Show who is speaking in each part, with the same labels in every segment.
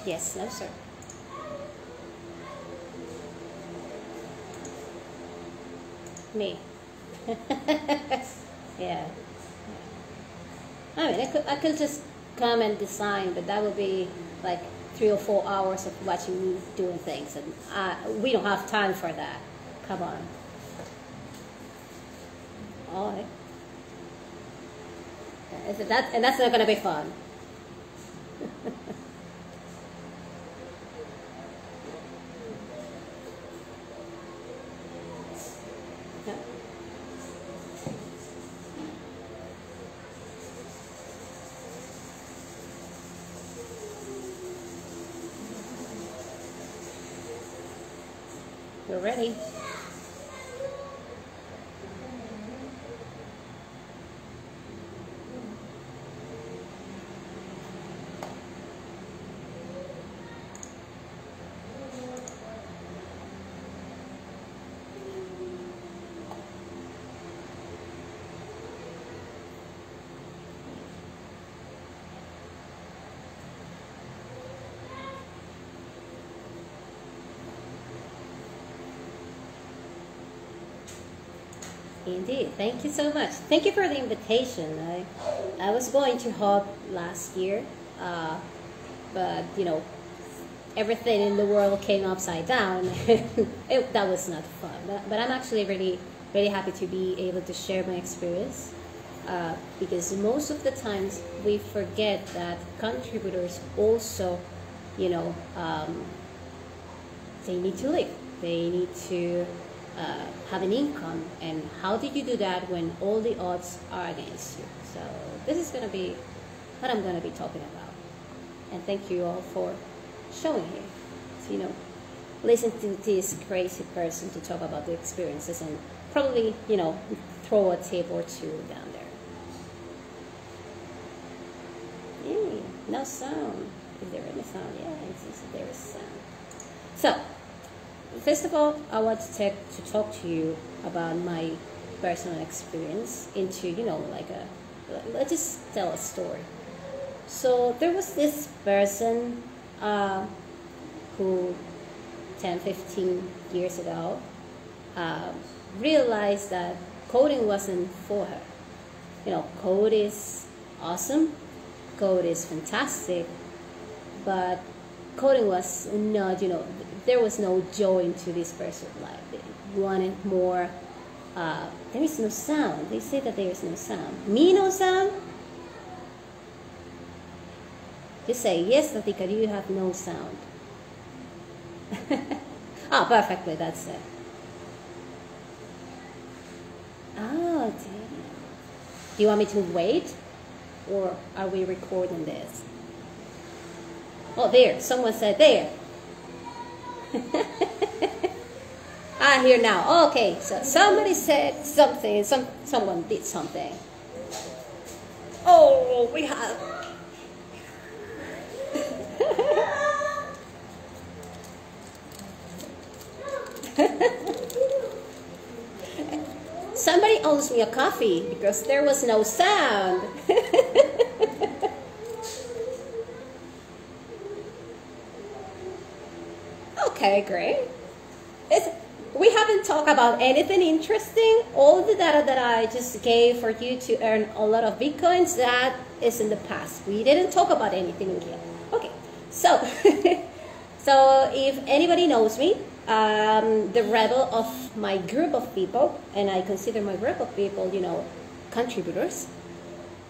Speaker 1: Yes, no, sir. Me. Yeah. I mean, I could just come and design, but that would be like 3 or 4 hours of watching me doing things, and we don't have time for that. Come on. All right. And that's not going to be fun. Yeah. We're ready. Indeed. Thank you so much. Thank you for the invitation. I was going to hop last year, but everything in the world came upside down. That was not fun. But I'm actually really, really happy to be able to share my experience, because most of the times we forget that contributors also, they need to live. They need to have an income. And how did you do that when all the odds are against you? So this is going to be what I'm going to be talking about. And thank you all for showing here. So, listen to this crazy person to talk about the experiences and probably, throw a tip or two down there. Yay, no sound. Is there any sound? Yeah, it seems that there is sound. So, first of all, I want to talk to you about my personal experience into, let's just tell a story. So there was this person who 10, 15 years ago realized that coding wasn't for her. Code is awesome, code is fantastic, but coding was not, there was no joy into this person's life. They wanted more. There is no sound. They say that there is no sound. Me no sound? You say, yes, Tatika, you have no sound. Oh, perfectly, that's it. Oh, damn. Do you want me to wait? Or are we recording this? Oh, there. Someone said there. Here now. Okay, so somebody said something. Someone did something. Oh, we have. Somebody owes me a coffee because there was no sound. Okay, great. We haven't talked about anything interesting. All the data that I just gave for you to earn a lot of Bitcoins, that is in the past. We didn't talk about anything in here. Okay, so, so if anybody knows me, the rebel of my group of people, and I consider my group of people, contributors.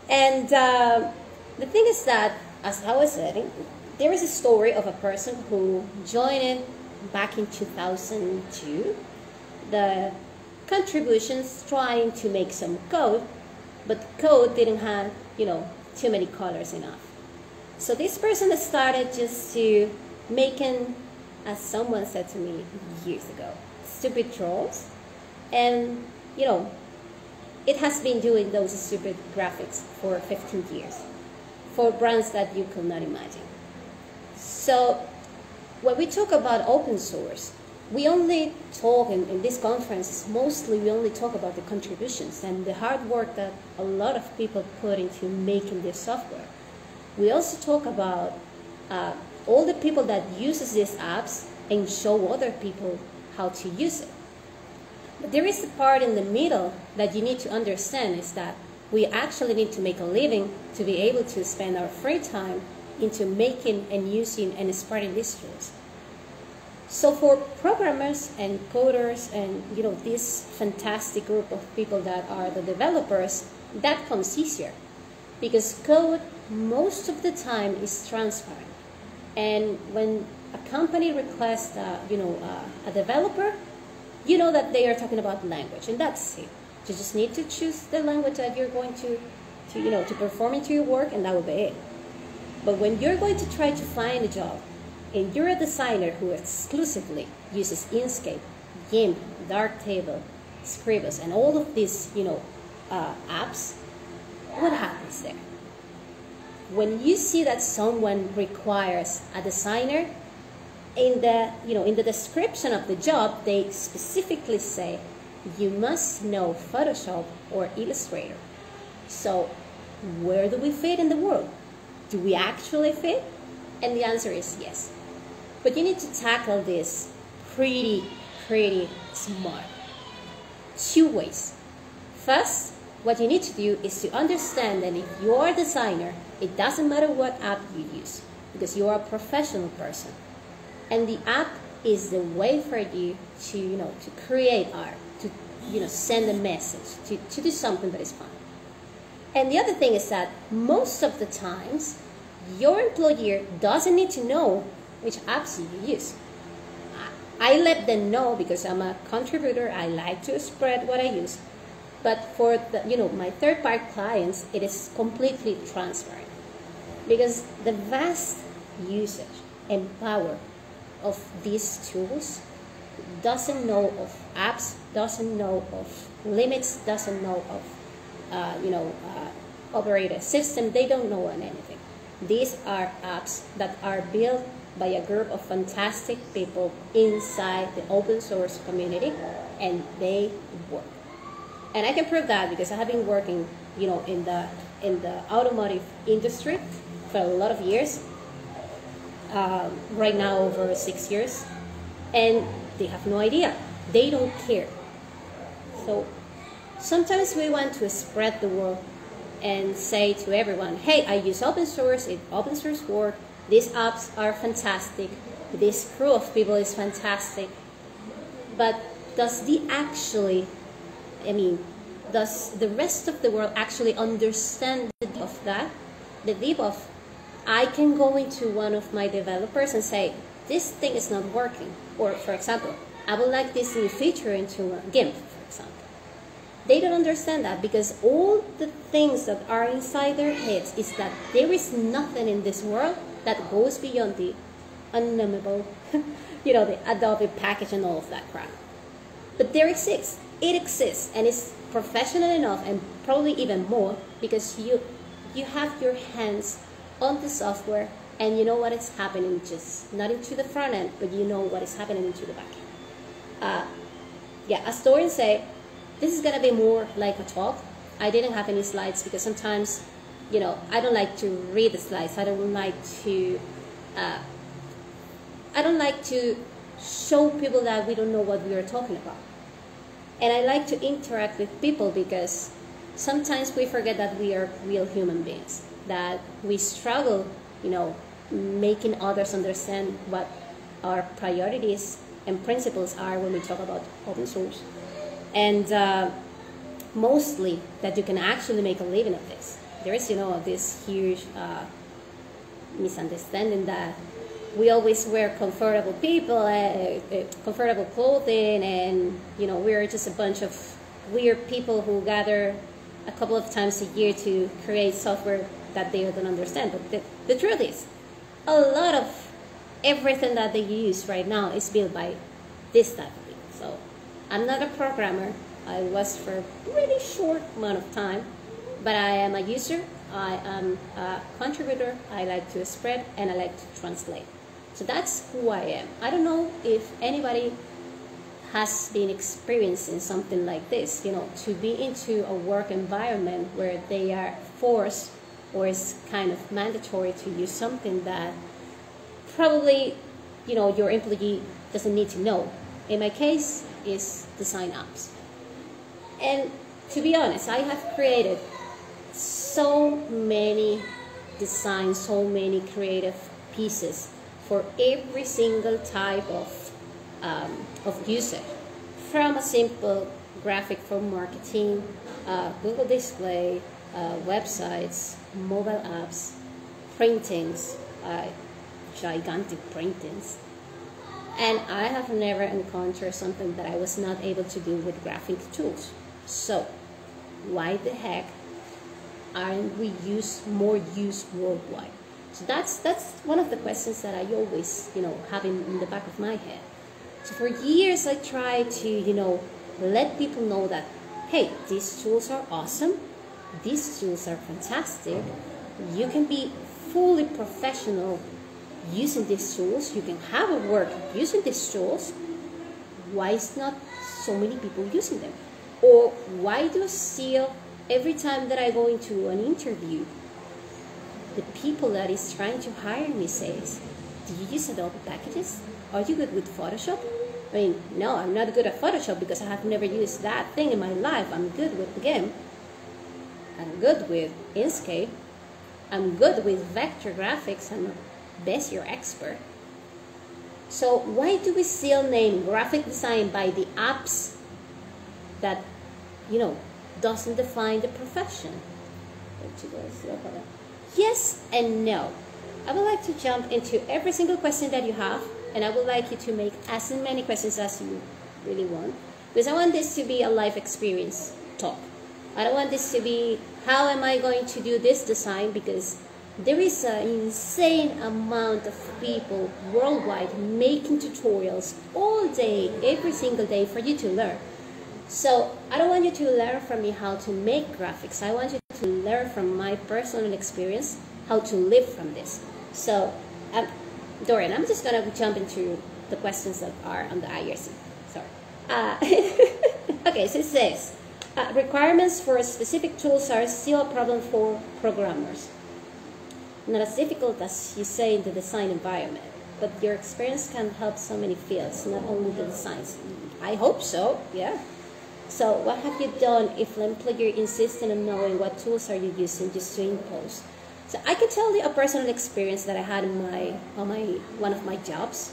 Speaker 1: And the thing is that, as I was saying, there is a story of a person who joined it back in 2002. The contributions trying to make some code, but the code didn't have, too many colors enough. So this person started just to making, as someone said to me years ago, stupid trolls. And, it has been doing those stupid graphics for 15 years for brands that you could not imagine. So when we talk about open source, we only talk in this conference, mostly we only talk about the contributions and the hard work that a lot of people put into making this software. We also talk about all the people that uses these apps and show other people how to use it. But there is a part in the middle that you need to understand, is that we actually need to make a living to be able to spend our free time into making and using and spreading these tools. So for programmers and coders and this fantastic group of people that are the developers, that comes easier, because code most of the time is transparent. And when a company requests a developer, you know that they are talking about language, and that's it. You just need to choose the language that you're going to perform into your work, and that will be it. But when you're going to try to find a job, and you're a designer who exclusively uses Inkscape, GIMP, Darktable, Scribus, and all of these apps, what happens there? When you see that someone requires a designer, in the description of the job, they specifically say you must know Photoshop or Illustrator. So where do we fit in the world? Do we actually fit? And the answer is yes. But you need to tackle this pretty smart. Two ways. First, what you need to do is to understand that if you are a designer, it doesn't matter what app you use, because you are a professional person. And the app is the way for you to create art, to send a message, to do something that is fun. And the other thing is that most of the times, your employer doesn't need to know which apps you use. I let them know because I'm a contributor. I like to spread what I use. But for my third-party clients, it is completely transparent, because the vast usage and power of these tools doesn't know of apps, doesn't know of limits, doesn't know of operating system. They don't know on anything. These are apps that are built by a group of fantastic people inside the open source community, and they work. And I can prove that because I have been working, in the automotive industry for a lot of years. Right now, over 6 years, and they have no idea. They don't care. So sometimes we want to spread the word and say to everyone, hey, I use open source, open source work, these apps are fantastic, this crew of people is fantastic. But does the rest of the world actually understand the deep of that? The deep of, I can go into one of my developers and say, this thing is not working. Or, for example, I would like this new feature into GIMP, for example. They don't understand that, because all the things that are inside their heads is that there is nothing in this world that goes beyond the unnumbable, the Adobe package and all of that crap. But there exists. It exists, and it's professional enough, and probably even more, because you have your hands on the software, and you know what is happening, just not into the front end, but you know what is happening into the back end. As Dorian said, this is going to be more like a talk. I didn't have any slides because sometimes, I don't like to read the slides. I don't like to show people that we don't know what we are talking about. And I like to interact with people, because sometimes we forget that we are real human beings, that we struggle, making others understand what our priorities and principles are when we talk about open source. And mostly that you can actually make a living of this. There is, this huge misunderstanding that we always wear comfortable comfortable clothing, and we're just a bunch of weird people who gather a couple of times a year to create software that they don't understand. But the truth is, a lot of everything that they use right now is built by this type of people. So I'm not a programmer. I was for a pretty short amount of time, but I am a user. I am a contributor. I like to spread, and I like to translate. So that's who I am. I don't know if anybody has been experiencing something like this, to be into a work environment where they are forced, or it's kind of mandatory to use something that probably, your employee doesn't need to know. In my case, is design apps. And to be honest, I have created so many designs, so many creative pieces for every single type of user, from a simple graphic for marketing, Google Display, websites, mobile apps, printings, gigantic printings. And I have never encountered something that I was not able to do with graphic tools. So why the heck aren't we more used worldwide? So that's one of the questions that I always, have in the back of my head. So for years I tried to, let people know that, hey, these tools are awesome. These tools are fantastic. You can be fully professional using these tools. You can have a work using these tools. Why is not so many people using them? Or why do still, every time that I go into an interview, the people that is trying to hire me says, do you use Adobe packages? Are you good with Photoshop? I mean, no, I'm not good at Photoshop because I have never used that thing in my life. I'm good with the game. I'm good with Inkscape. I'm good with vector graphics. I'm a Bezier expert. So why do we still name graphic design by the apps that, doesn't define the profession? Yes and no. I would like to jump into every single question that you have, and I would like you to make as many questions as you really want, because I want this to be a life experience talk. I don't want this to be, how am I going to do this design, because there is an insane amount of people worldwide making tutorials all day, every single day for you to learn. So I don't want you to learn from me how to make graphics. I want you to learn from my personal experience how to live from this. So, Dorian, I'm just going to jump into the questions that are on the IRC. Sorry. Okay, so it says, requirements for specific tools are still a problem for programmers. Not as difficult as you say in the design environment, but your experience can help so many fields, not only the designs. I hope so, yeah. So what have you done if the employer insists on knowing what tools are you using just to impose? So I can tell you a personal experience that I had in one of my jobs.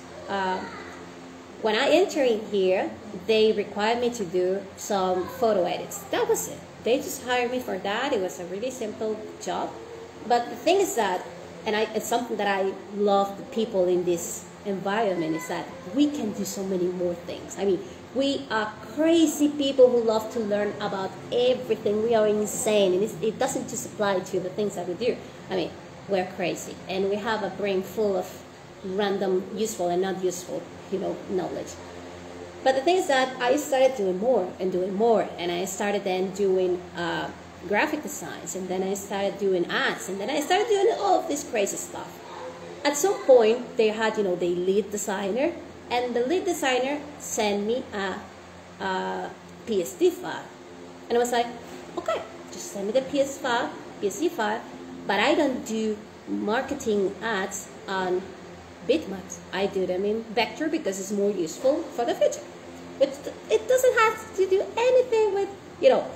Speaker 1: When I entered in here, they required me to do some photo edits. That was it. They just hired me for that. It was a really simple job. But the thing is that, and it's something that I love the people in this environment, is that we can do so many more things. I mean, we are crazy people who love to learn about everything. We are insane, and it doesn't just apply to the things that we do. I mean, we're crazy, and we have a brain full of random useful and not useful, knowledge. But the thing is that I started doing more, and I started then doing graphic designs, and then I started doing ads, and then I started doing all of this crazy stuff. At some point, they had, the lead designer, and the lead designer sent me a PSD file. And I was like, okay, just send me the PSD file, but I don't do marketing ads on bitmaps. I do them in vector because it's more useful for the future. But it doesn't have to do anything with,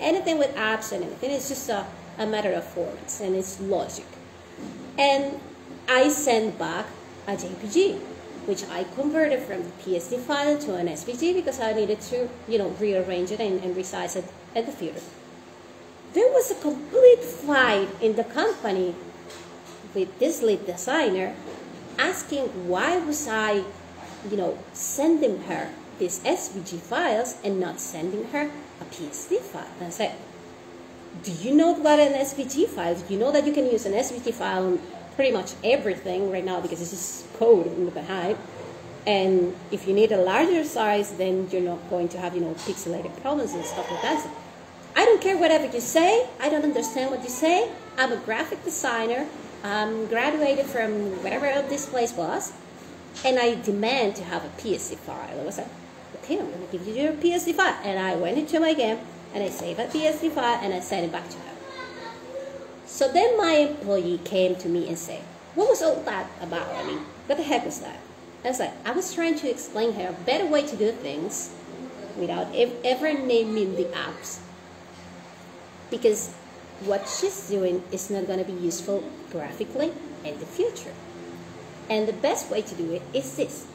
Speaker 1: anything with apps and anything. It's just a matter of formats, and it's logic. And I sent back a JPG, which I converted from the PSD file to an SVG because I needed to, rearrange it and resize it at the theater. There was a complete fight in the company with this lead designer asking why was I, sending her these SVG files and not sending her a PSD file. And I said, do you know what an SVG file is? Do you know that you can use an SVG file on pretty much everything right now because it's just code in the behind? And if you need a larger size, then you're not going to have, pixelated problems and stuff like that. So I don't care whatever you say. I don't understand what you say. I'm a graphic designer. I'm graduated from whatever this place was. And I demand to have a PSD file. I was like, okay, I'm going to give you your PSD file. And I went into my game, and I saved a PSD file, and I sent it back to her. So then my employee came to me and said, what was all that about? I mean, what the heck was that? I was like, I was trying to explain her a better way to do things without ever naming the apps. Because what she's doing is not going to be useful graphically in the future. And the best way to do it is this.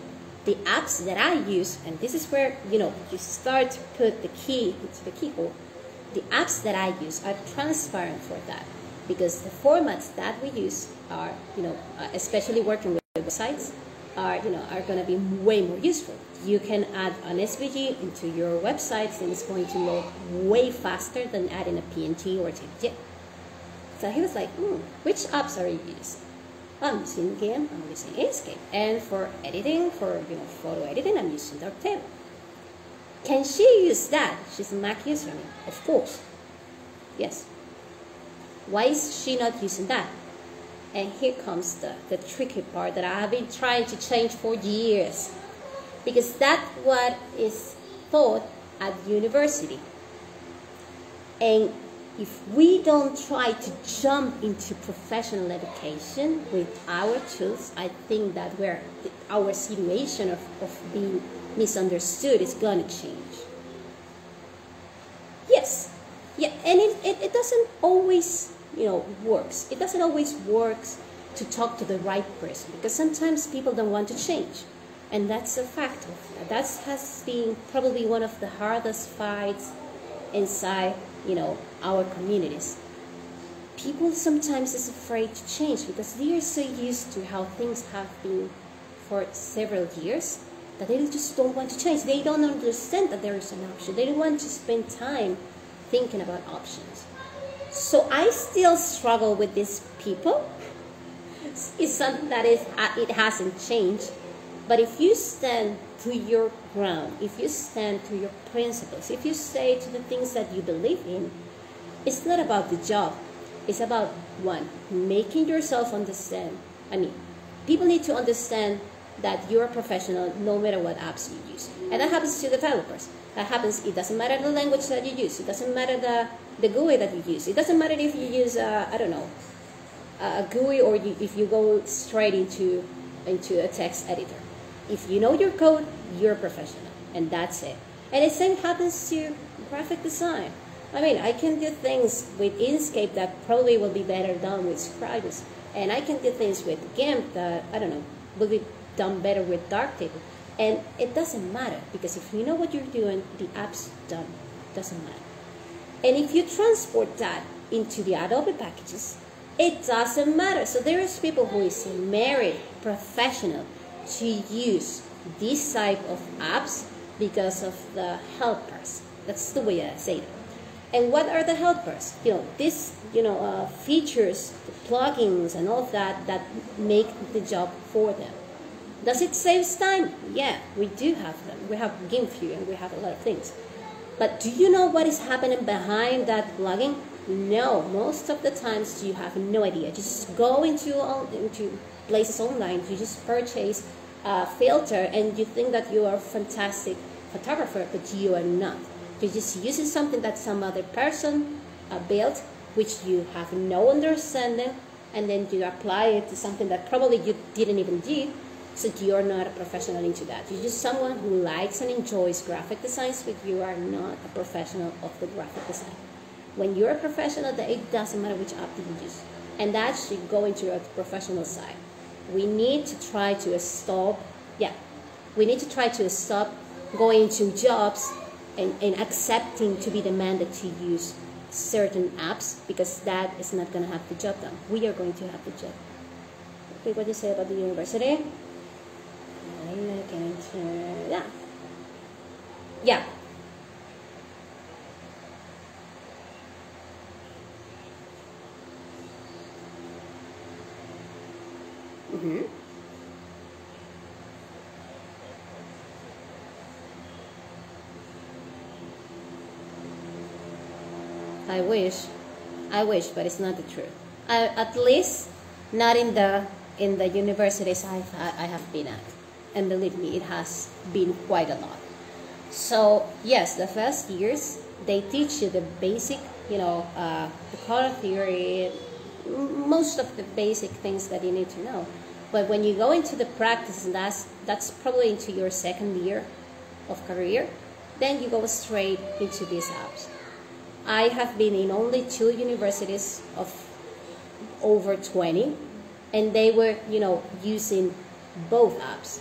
Speaker 1: The apps that I use, and this is where, you start to put the key into the keyhole. The apps that I use are transparent for that. Because the formats that we use are, especially working with websites, are going to be way more useful. You can add an SVG into your websites and it's going to load way faster than adding a PNG or a JPG. So he was like, which apps are you using? I'm using GIMP, I'm using Inkscape. And for editing, for photo editing, I'm using Darktable. Can she use that? She's a Mac user, of course. Yes. Why is she not using that? And here comes the tricky part that I have been trying to change for years. Because that's what is taught at university. And if we don't try to jump into professional education with our tools, I think that our situation of being misunderstood is going to change. Yes. Yeah, and it doesn't always works. It doesn't always work to talk to the right person because sometimes people don't want to change. And that's a fact. That has been probably one of the hardest fights inside, our communities. People sometimes is afraid to change because they are so used to how things have been for several years that they just don't want to change. They don't understand that there is an option. They don't want to spend time thinking about options. So I still struggle with these people. It's something that it hasn't changed. But if you stand to your ground, if you stand to your principles, if you say to the things that you believe in, it's not about the job. It's about, one, making yourself understand. People need to understand that you're a professional no matter what apps you use. And that happens to developers. It doesn't matter the language that you use. It doesn't matter the GUI that you use. It doesn't matter if you use, a GUI or if you go straight into a text editor. If you know your code, you're a professional, and that's it. And the same happens to graphic design. I can do things with Inkscape that probably will be better done with Scribes, and I can do things with GIMP that, will be done better with Darktable. And it doesn't matter, because if you know what you're doing, the app's done. It doesn't matter. And if you transport that into the Adobe packages, it doesn't matter. So there is people who is married, professional, to use this type of apps because of the helpers. That's the way I say it. And what are the helpers? These features, the plugins, and all of that make the job for them. Does it save time? Yeah, we do have them. We have GIMP and we have a lot of things. But do you know what is happening behind that plugin? No, most of the times you have no idea. Just go into places online, you just purchase a filter and you think that you are a fantastic photographer, but you are not. You're just using something that some other person built, which you have no understanding, and then you apply it to something that probably you didn't even do, so you're not a professional into that. You're just someone who likes and enjoys graphic designs, but you are not a professional of the graphic design. When you're a professional, it doesn't matter which app you use. And that should go into a professional side. We need to try to stop going to jobs and accepting to be demanded to use certain apps, because that is not going to have the job done. We are going to have the job. Okay, what do you say about the university? Yeah. Mm-hmm. I wish, but it's not the truth. At least not in the universities I have been at, and believe me, it has been quite a lot. So yes, the first years they teach you the basic, the color theory, most of the basic things that you need to know. But when you go into the practice, and that's probably into your second year of career, then you go straight into these apps. I have been in only 2 universities of over 20, and they were, using both apps.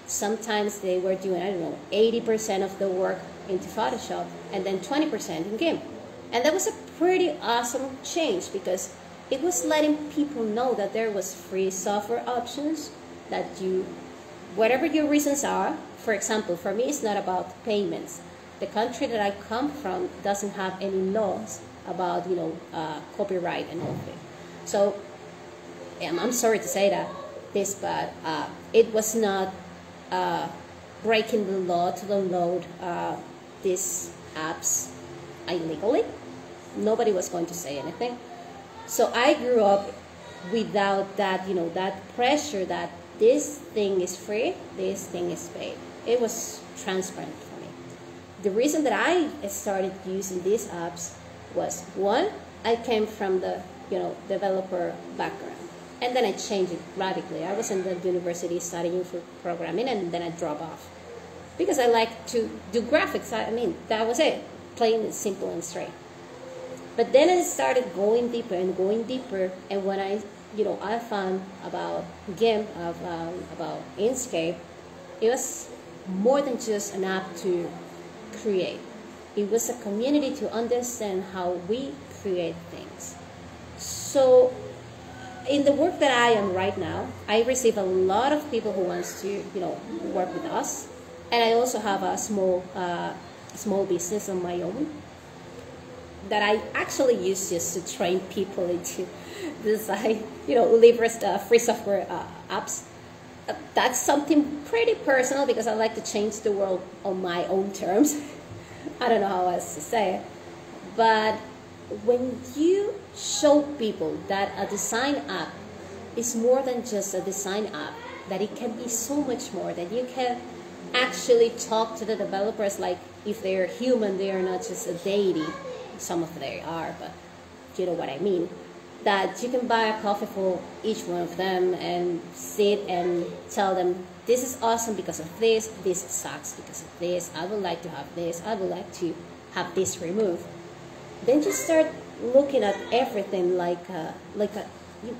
Speaker 1: Sometimes they were doing, 80% of the work into Photoshop and then 20% in GIMP. And that was a pretty awesome change because it was letting people know that there was free software options that whatever your reasons are. For example, for me, it's not about payments. The country that I come from doesn't have any laws about, copyright and all of it. So I'm sorry to say but it was not breaking the law to download these apps illegally. Nobody was going to say anything. So I grew up without that, that pressure that this thing is free, this thing is paid. It was transparent for me. The reason that I started using these apps was, one, I came from the, developer background. And then I changed it radically. I was in the university studying for programming, and then I dropped off. Because I like to do graphics. That was it. Plain and simple and straight. But then I started going deeper, and when I found about GIMP, about Inkscape, it was more than just an app to create. It was a community to understand how we create things. So in the work that I am right now, I receive a lot of people who wants to, work with us, and I also have a small business of my own that I actually use just to train people into design, Libre free software apps. That's something pretty personal because I like to change the world on my own terms. I don't know how else to say it, but when you show people that a design app is more than just a design app, that it can be so much more, that you can actually talk to the developers like if they're human, they are not just a deity. Some of them are, but you know what I mean. That you can buy a coffee for each one of them and sit and tell them, this is awesome because of this sucks because of this, I would like to have this, I would like to have this removed. Then you start looking at everything like a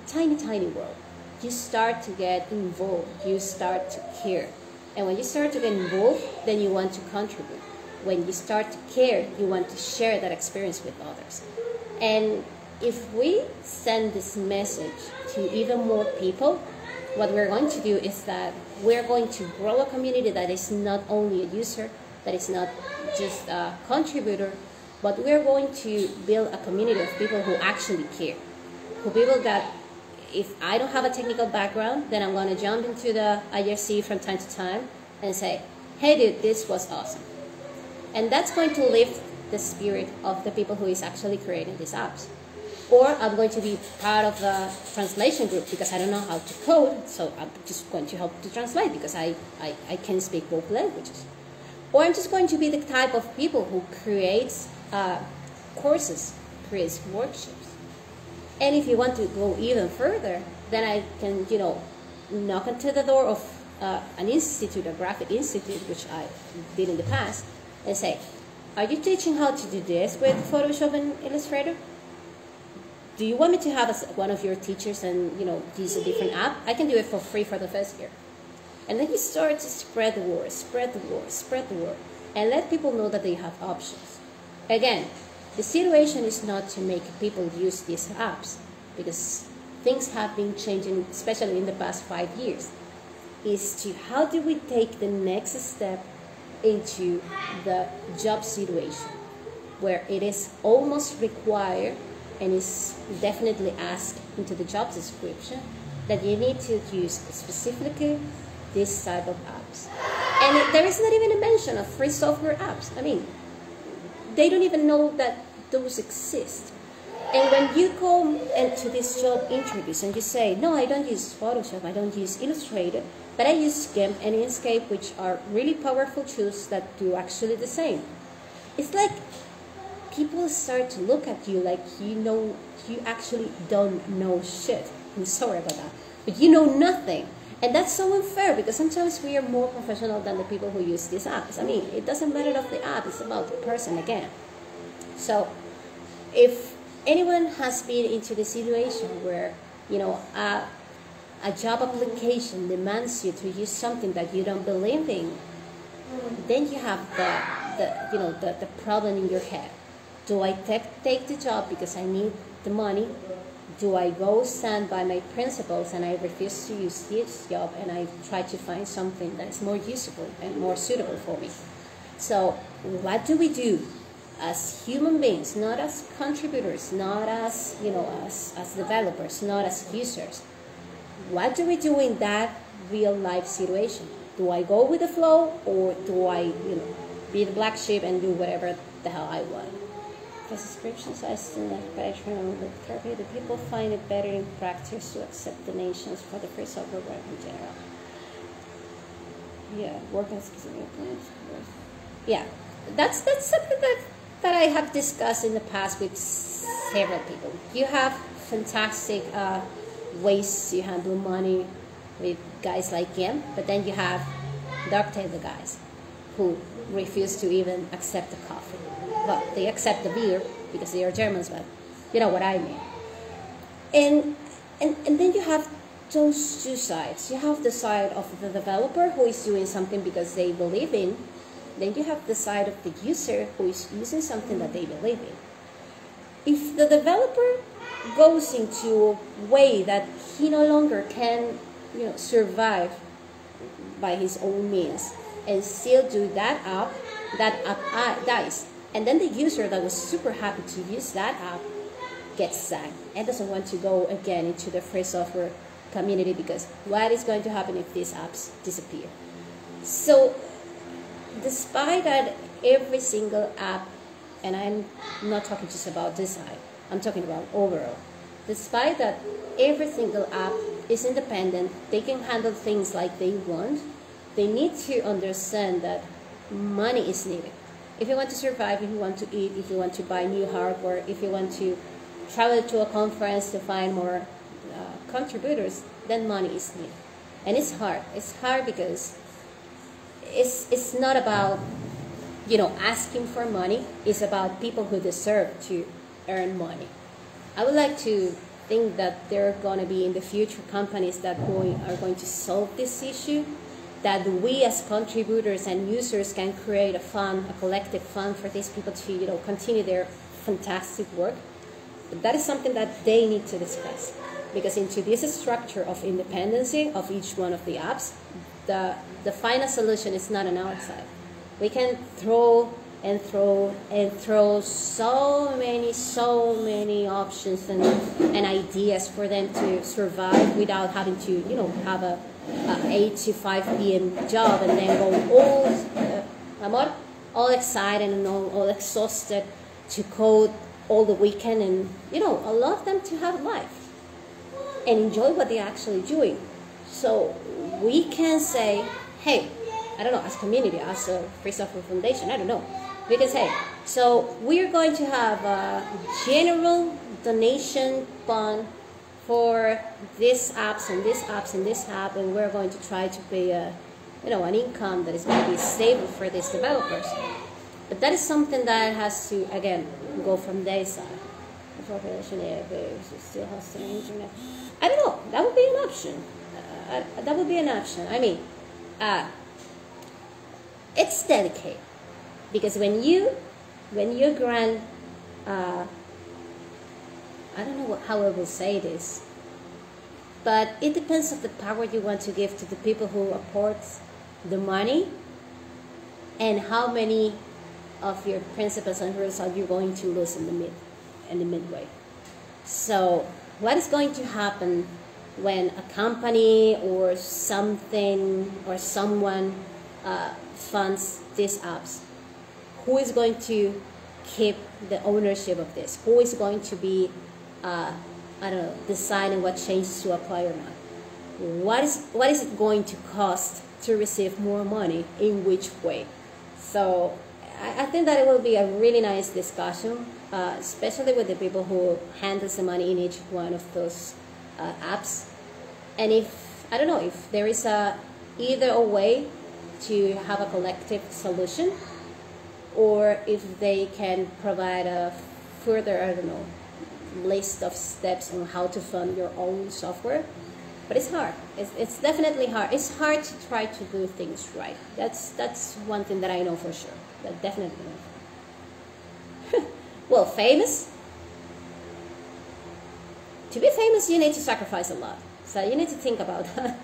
Speaker 1: tiny world. You start to get involved, you start to care. And when you start to get involved, then you want to contribute. When you start to care, you want to share that experience with others. And if we send this message to even more people, what we're going to do is that we're going to grow a community that is not only a user, that is not just a contributor, but we're going to build a community of people who actually care. Who people that, if I don't have a technical background, then I'm going to jump into the IRC from time to time and say, hey dude, this was awesome. And that's going to lift the spirit of the people who is actually creating these apps. Or I'm going to be part of the translation group because I don't know how to code, so I'm just going to help to translate because I can speak both languages. Or I'm just going to be the type of people who creates courses, creates workshops. And if you want to go even further, then I can, knock onto the door of an institute, a graphic institute, which I did in the past, and say, are you teaching how to do this with Photoshop and Illustrator? Do you want me to have one of your teachers and, use a different app? I can do it for free for the first year. And then you start to spread the word, and let people know that they have options. Again, the situation is not to make people use these apps, because things have been changing, especially in the past 5 years. Is to how do we take the next step into the job situation, where it is almost required and is definitely asked into the job description that you need to use specifically this type of apps. And there is not even a mention of free software apps. They don't even know that those exist. And when you go into this job interviews and you say, no, I don't use Photoshop, I don't use Illustrator, but I use GIMP and Inkscape, which are really powerful tools that do actually the same. It's like people start to look at you like you actually don't know shit. I'm sorry about that. but you know nothing. And that's so unfair because sometimes we are more professional than the people who use these apps. I mean, it doesn't matter of the app, it's about the person again. So if anyone has been into the situation where, you know, a job application demands you to use something that you don't believe in, then you have the problem in your head. Do I take the job because I need the money? Do I go stand by my principles and I refuse to use this job and I try to find something that is more useful and more suitable for me? So what do we do as human beings, not as contributors, not as, you know, as developers, not as users? What do we do in that real life situation? Do I go with the flow, or do I, you know, be the black sheep and do whatever the hell I want? For subscriptions, I still like Patreon with therapy. The people find it better in practice to accept donations for the free software work in general. Yeah, work on specific plans. Yeah, that's something that I have discussed in the past with several people. You have fantastic ways to handle money with guys like him, but then you have dark table guys who refuse to even accept the coffee. Well, they accept the beer because they are Germans, but you know what I mean. And then you have those two sides. You have the side of the developer who is doing something because they believe in. Then you have the side of the user who is using something that they believe in. If the developer goes into a way that he no longer can, you know, survive by his own means and still do that app dies. And then the user that was super happy to use that app gets sad and doesn't want to go again into the free software community because what is going to happen if these apps disappear? So despite that, every single app, and I'm not talking just about design, I'm talking about overall, despite that every single app is independent, they can handle things like they want, they need to understand that money is needed. If you want to survive, if you want to eat, if you want to buy new hardware, if you want to travel to a conference to find more contributors, then money is needed. And it's hard. It's hard because it's not about, you know, asking for money. It's about people who deserve to earn money. I would like to think that there are going to be in the future companies that are going to solve this issue, that we as contributors and users can create a fund, a collective fund for these people to, you know, continue their fantastic work. But that is something that they need to discuss, because into this structure of independency of each one of the apps, the final solution is not on our side. We can throw so many options and ideas for them to survive without having to, you know, have a 8 to 5 p.m. job and then go all excited and all exhausted to code all the weekend, and, you know, allow them to have life and enjoy what they're actually doing. So we can say, hey, I don't know, as a community, as a Free Software Foundation, I don't know, we can say, so we're going to have a general donation fund for these apps and these apps and this app, and we're going to try to pay an income that is going to be stable for these developers. But that is something that has to, again, go from their side. The population still has the internet. I don't know. That would be an option. That would be an option. I mean, it's delicate, because when you grant, I don't know how I will say this, but it depends on the power you want to give to the people who apport the money, and how many of your principles and rules are you going to lose in the midway. So what is going to happen when a company or something or someone funds these apps? Who is going to keep the ownership of this? Who is going to be, deciding what changes to apply or not? What is it going to cost to receive more money? In which way? So I think that it will be a really nice discussion, especially with the people who handles the money in each one of those apps. And if, I don't know, if there is either a way to have a collective solution, or if they can provide a further, I don't know, list of steps on how to fund your own software. But it's hard. It's definitely hard. It's hard to try to do things right. That's one thing that I know for sure. But definitely not. Well, famous. To be famous, you need to sacrifice a lot. So you need to think about that.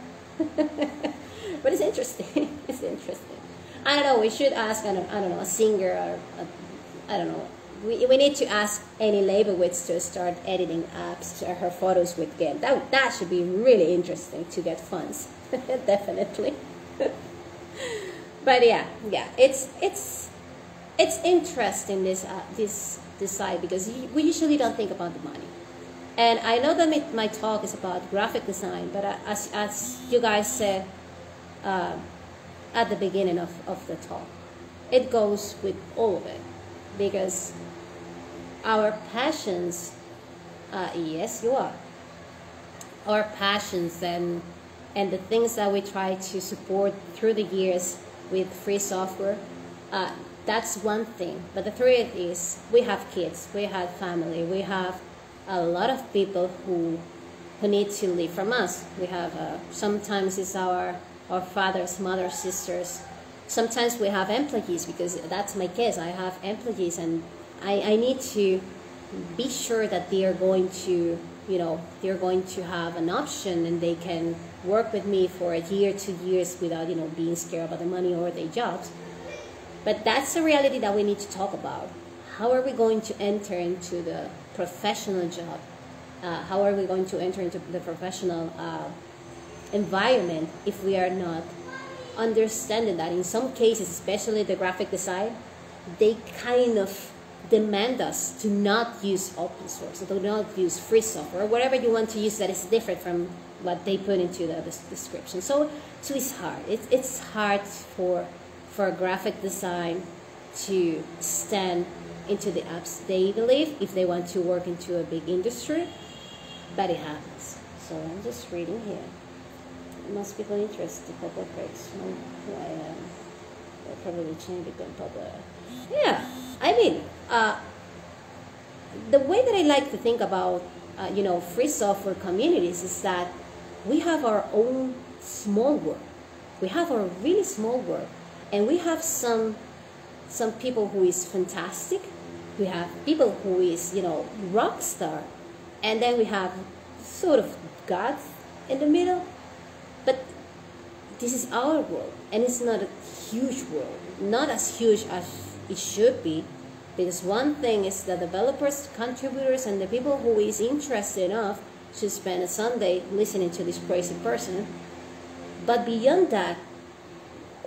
Speaker 1: But it's interesting. It's interesting. I don't know. We should ask, I don't know, a singer or I don't know. We need to ask Annie Leibovitz to start editing apps to her photos with GIMP. That should be really interesting to get funds. Definitely. But yeah, it's interesting this side, because we usually don't think about the money. And I know that my talk is about graphic design, but as you guys said at the beginning of the talk, it goes with all of it, because our passions, yes, you are. Our passions and the things that we try to support through the years with free software, that's one thing. But the truth is, we have kids, we have family, we have a lot of people who need to live from us. We have sometimes it's our fathers, mothers, sisters. Sometimes we have employees, because that's my case. I have employees, and I need to be sure that they are going to, they're going to have an option, and they can work with me for a year, 2 years without, being scared about the money or their jobs. But that's a reality that we need to talk about. How are we going to enter into the professional job? How are we going to enter into the professional environment if we are not understanding that in some cases, especially the graphic design, they kind of demand us to not use open source, to not use free software, or whatever you want to use that is different from what they put into the description. So it's hard. It's hard for graphic design to stand into the apps they believe if they want to work into a big industry, but it happens. So I'm just reading here. Most people interested, public breaks. Who I am. They'll probably change become public. Yeah, I mean, the way that I like to think about, free software communities is that we have our own small world. We have our really small world, and we have some people who is fantastic. We have people who is, rock star, and then we have sort of God in the middle. But this is our world, and it's not a huge world, not as huge as it should be, because one thing is the developers, contributors, and the people who is interested enough to spend a Sunday listening to this crazy person. But beyond that,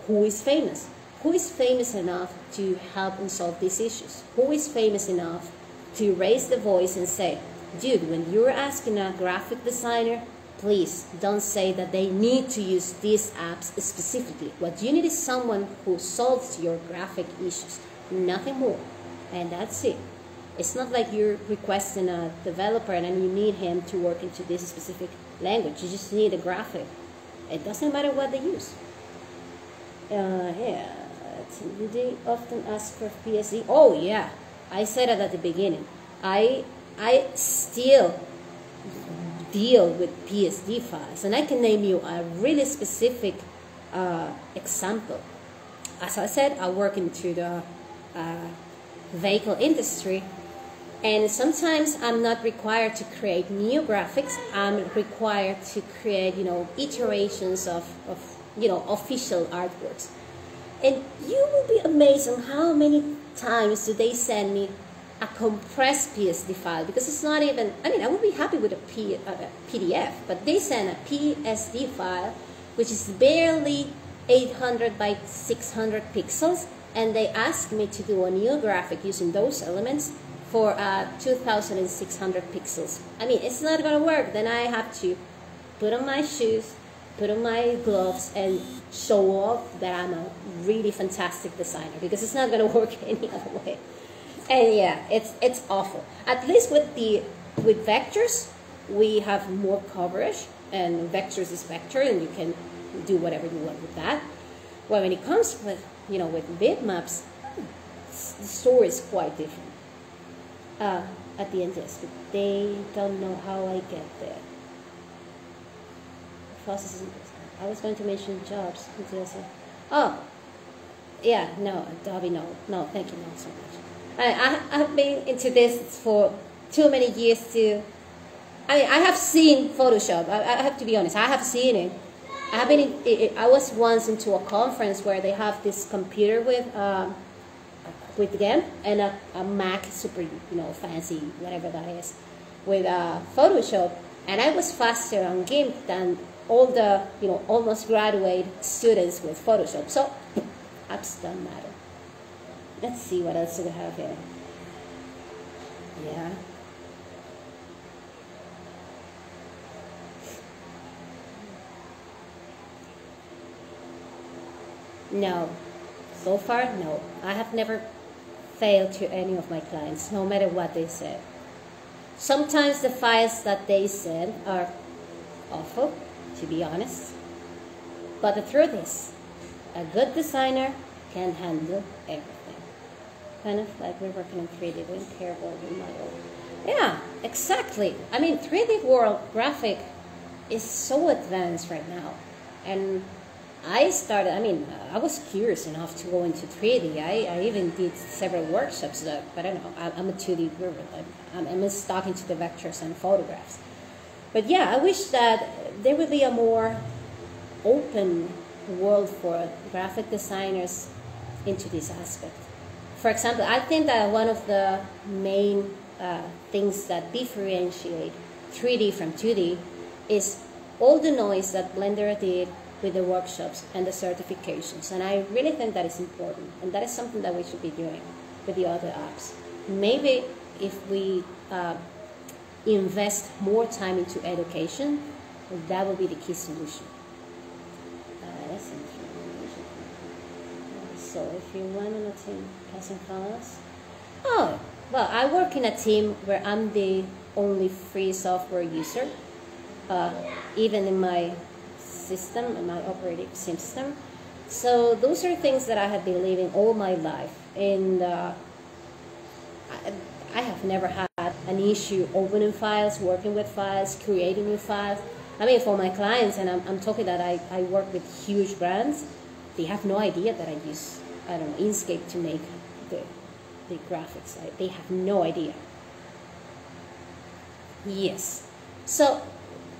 Speaker 1: who is famous? Who is famous enough to help and solve these issues? Who is famous enough to raise the voice and say, dude, when you're asking a graphic designer, please don't say that they need to use these apps specifically. What you need is someone who solves your graphic issues, nothing more. And that's it. It's not like you're requesting a developer and then you need him to work into this specific language. You just need a graphic. It doesn't matter what they use. Do they often ask for PSD? Oh yeah, I said it at the beginning. I still deal with PSD files, and I can name you a really specific example. As I said, I work into the vehicle industry, and sometimes I'm not required to create new graphics. I'm required to create, iterations of official artworks. And you will be amazed on how many times do they send me a compressed PSD file, because it's not even, I would be happy with a PDF, but they send a PSD file, which is barely 800 by 600 pixels, and they ask me to do a new graphic using those elements for 2,600 pixels. It's not going to work. Then I have to put on my shoes, put on my gloves, and show off that I'm a really fantastic designer, because it's not going to work any other way. And yeah, it's awful. At least with vectors, we have more coverage. and vectors is vector, and you can do whatever you want with that. Well, when it comes with, with bitmaps, the story is quite different. At the end, yes, but they don't know how I get there. Processes. I was going to mention jobs. Oh, yeah, no, Dobby, no, thank you, not so much. I have been into this for too many years to. I have seen Photoshop. I have to be honest. I have seen it. I have been. I was once into a conference where they have this computer with GIMP and a Mac, super fancy, whatever that is, with Photoshop, and I was faster on GIMP than all the almost graduate students with Photoshop. So apps don't matter. Let's see what else we have here. Yeah. No. So far, no. I have never failed to any of my clients, no matter what they said. Sometimes the files that they send are awful, to be honest. But the truth is, a good designer can handle everything. Kind of like we're working in 3D, we don't care about the model. Yeah, exactly. I mean, 3D world graphic is so advanced right now. And I was curious enough to go into 3D. I even did several workshops, but I don't know, I'm a 2D guru. I'm stuck into the vectors and photographs. But yeah, I wish that there would be a more open world for graphic designers into this aspect. For example, I think that one of the main things that differentiate 3D from 2D is all the noise that Blender did with the workshops and the certifications. And I really think that is important. And that is something that we should be doing with the other apps. Maybe if we invest more time into education, that will be the key solution. That's interesting. So if you want on a team, passing files. Oh, well, I work in a team where I'm the only free software user, even in my system, in my operating system. So those are things that I have been living all my life, and I have never had an issue opening files, working with files, creating new files. I mean, for my clients, and I'm talking that I work with huge brands, they have no idea that I use, Inkscape to make the graphics. They have no idea. Yes. So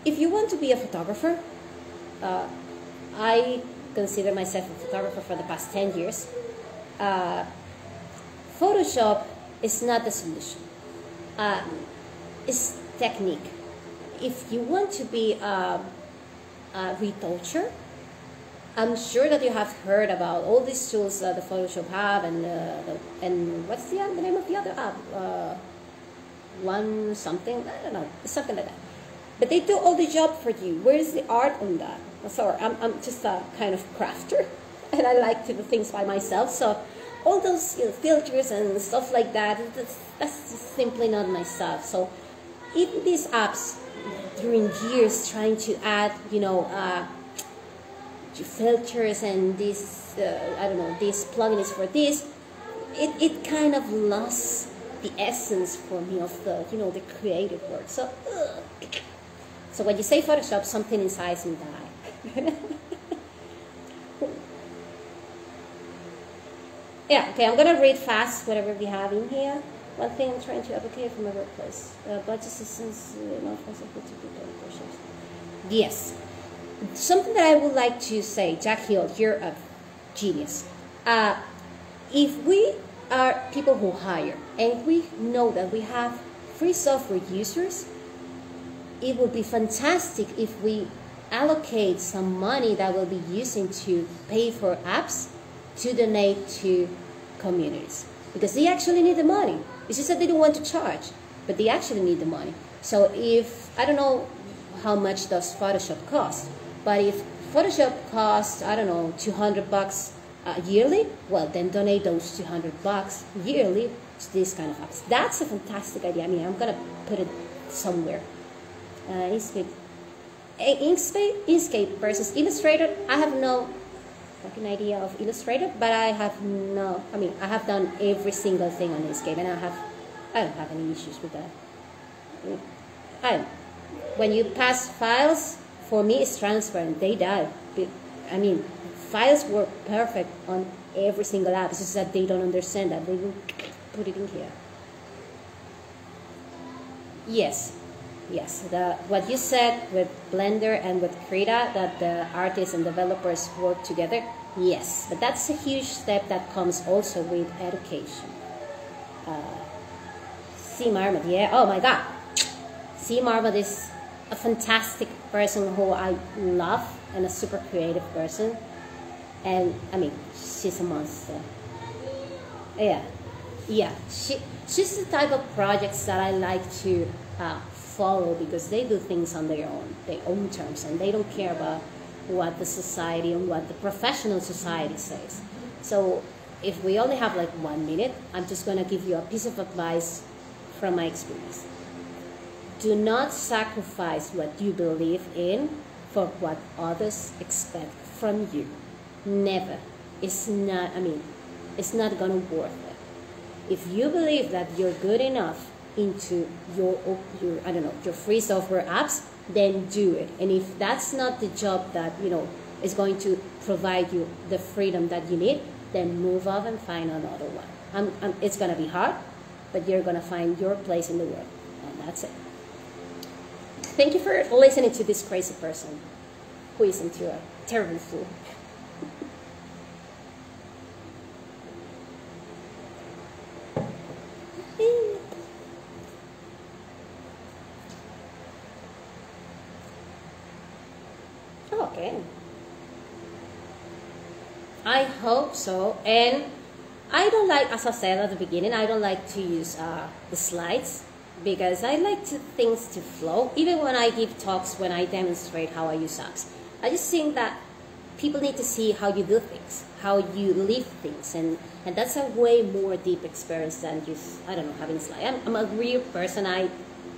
Speaker 1: if you want to be a photographer, I consider myself a photographer for the past 10 years. Photoshop is not the solution. It's technique. If you want to be a retoucher, I'm sure that you have heard about all these tools that the Photoshop have, and what's the name of the other app? One something, I don't know, something like that. But they do all the job for you. Where is the art on that? Sorry, I'm just a kind of crafter, and I like to do things by myself. So all those filters and stuff like that, that's simply not my stuff. So even these apps, during years trying to add, filters and these, these plugins for this, it kind of lost the essence for me of the, the creative work. So, so when you say Photoshop, something inside me dies. Yeah, okay, I'm going to read fast whatever we have in here. One thing I'm trying to advocate for my workplace. Budget assistance, not possible to be done workshops. Yes. Something that I would like to say, Jack Hill, you're a genius. If we are people who hire, and we know that we have free software users, it would be fantastic if we allocate some money that we'll be using to pay for apps to donate to communities, because they actually need the money. It's just that they don't want to charge, but they actually need the money. So if, I don't know how much does Photoshop cost, but if Photoshop costs, I don't know, $200 yearly, well, then donate those $200 yearly to this kind of apps. That's a fantastic idea. I mean, I'm going to put it somewhere. It's good. Inkscape versus Illustrator, I have no fucking idea of Illustrator, but I have no, I mean, I have done every single thing on Inkscape, and I don't have any issues with that. When you pass files, for me it's transparent, they die. I mean, files work perfect on every single app, it's just that they don't understand that, they will put it in here. Yes, what you said with Blender and with Krita, that the artists and developers work together, yes, but that's a huge step that comes also with education. C. Marmot, yeah, oh my god, C. Marmot is a fantastic person who I love and a super creative person, and I mean, she's a monster. Yeah, she's the type of projects that I like to follow, because they do things on their own terms, and they don't care about what the society and what the professional society says. So if we only have like 1 minute, I'm just going to give you a piece of advice from my experience. Do not sacrifice what you believe in for what others expect from you. Never. It's not going to work. If you believe that you're good enough into your free software apps, then do it. And if that's not the job that is going to provide you the freedom that you need, then move off and find another one. It's gonna be hard, but you're gonna find your place in the world, and that's it. Thank you for listening to this crazy person who is into a terrible fool. Okay. I hope so. And I don't like, as I said at the beginning, I don't like to use the slides, because I like things to flow. Even when I give talks, when I demonstrate how I use apps, I just think that people need to see how you do things, how you live things, and that's a way more deep experience than just, I don't know, having slides. I'm a real person.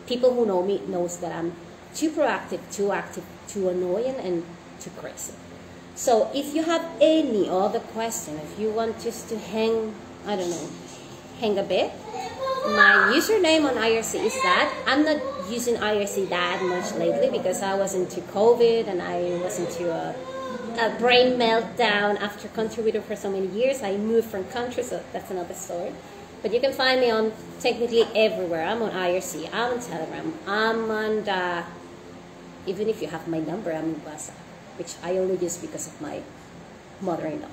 Speaker 1: People who know me knows that I'm too proactive, too active, too annoying, and too crazy. So if you have any other question, if you want just to hang a bit, my username on IRC is that. I'm not using IRC that much lately because I was into COVID and I was into a brain meltdown after contributing for so many years. I moved from country, so that's another story. But you can find me on technically everywhere. I'm on IRC, I'm on Telegram, I'm on even if you have my number, I'm in WhatsApp, which I only use because of my mother-in-law.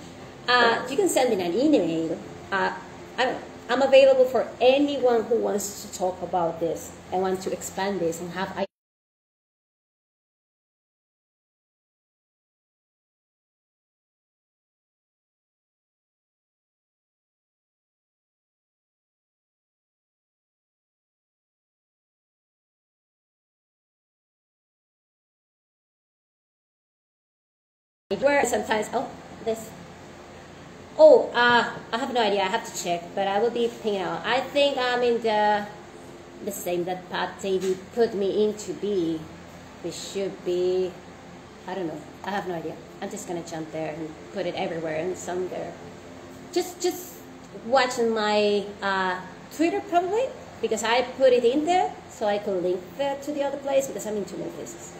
Speaker 1: You can send me an email. I'm available for anyone who wants to talk about this and wants to expand this and have ideas. Where sometimes, I have no idea, I have to check, but I will be picking out. I think I'm in the same that Pat Davey put me into B. It should be, I don't know, I have no idea. I'm just gonna jump there and put it everywhere and some there. Just watching my Twitter probably, because I put it in there so I could link that to the other place, because I'm in too many places.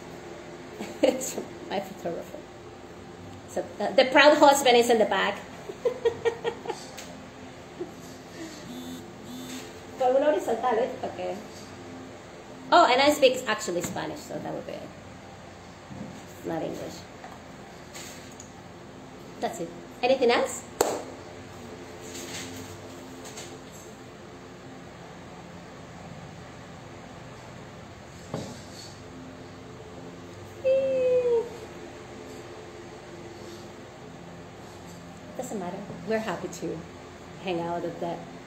Speaker 1: It's my photographer. So the proud husband is in the back. Okay. Oh, and I speak actually Spanish, so that would be it. It's not English. That's it. Anything else? Doesn't matter. We're happy to hang out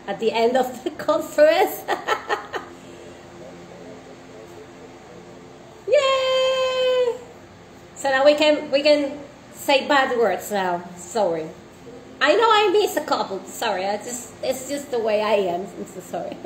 Speaker 1: at the end of the conference. Yay! So now we can say bad words now. Sorry. I know I miss a couple. Sorry. It's just the way I am. I'm so sorry.